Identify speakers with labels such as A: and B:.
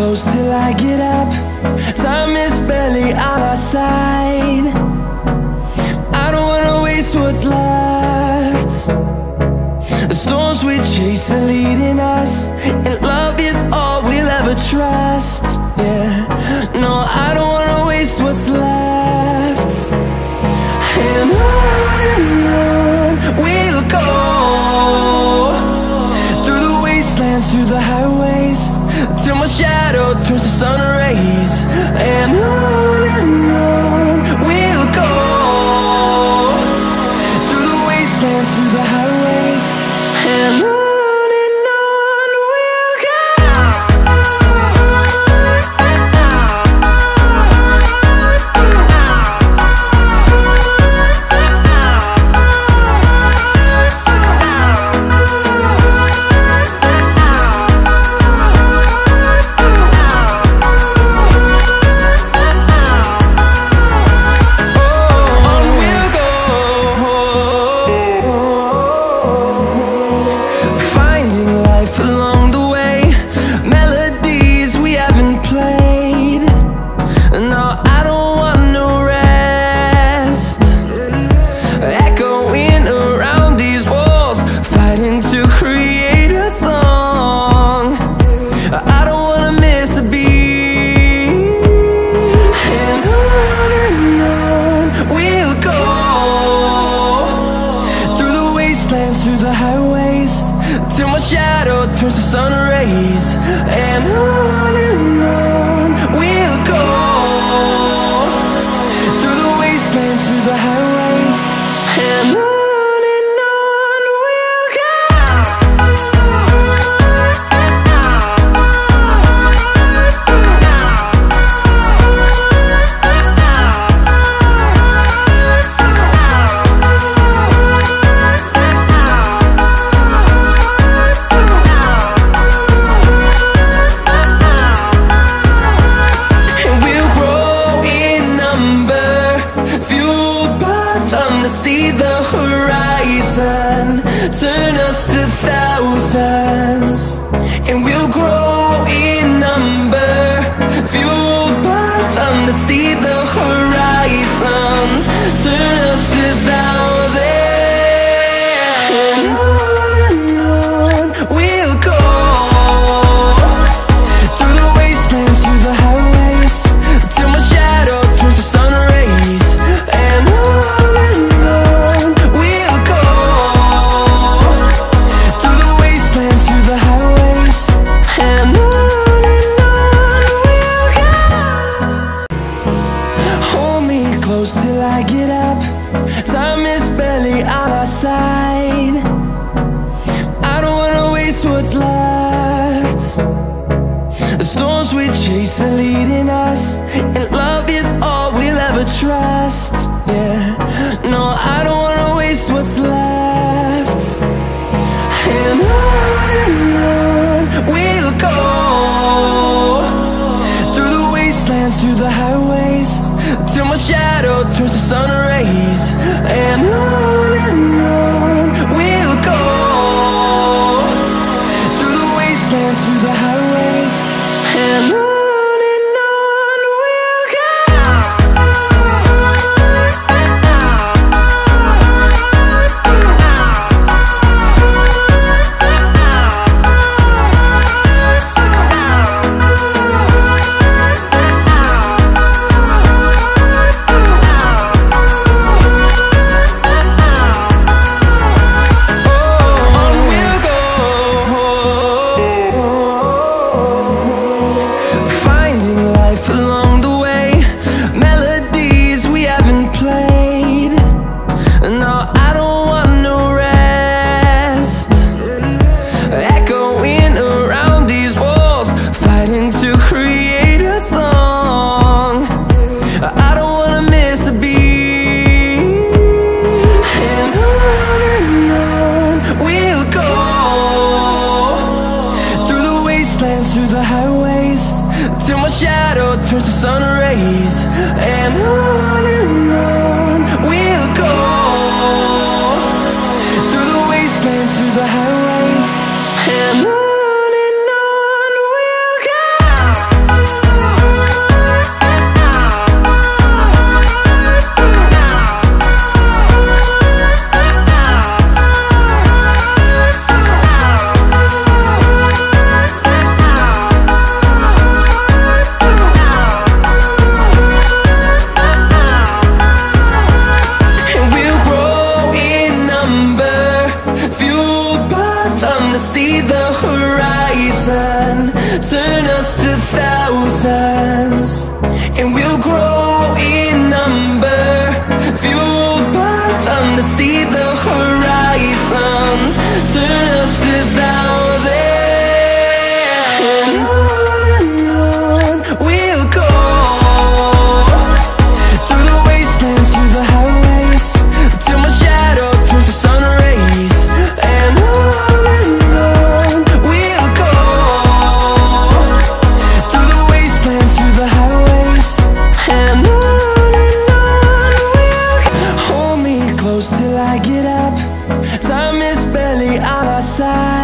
A: close till I get up. Time is barely on our side. I don't wanna waste what's left. The storms we chase are leading us, and love is all we'll ever trust. Yeah, no, I don't wanna waste what's left. And on we'll go, through the wastelands, through the highways, till my shadow turns to sun rays. And on we'll go, through the wastelands, through the highways, and on we'll go. Through the highways, till my shadow turns to sun rays. And on we'll go, through the wastelands, through the highways, and on we'll go. See the horizon turn us to thousands, and we'll grow in number, fueled by them. To see the horizon turn us to thousands, and on we'll go, through the wastelands, through the highways, till my shadow turns to sun rays. And close till I get up. Time is barely on our side. I don't wanna waste what's left. The storms we chase are leading us, and love is all we'll ever trust. Yeah, no, I don't wanna waste what's left. And on we'll go, through the wastelands, through the highways, till my shadow turns to sun rays. And on we'll go, through the wastelands, through the highways, and on we'll go. Through the highways, till my shadow turns to sun rays. And on we'll go, through the wastelands, through the highways, and on we'll go. side.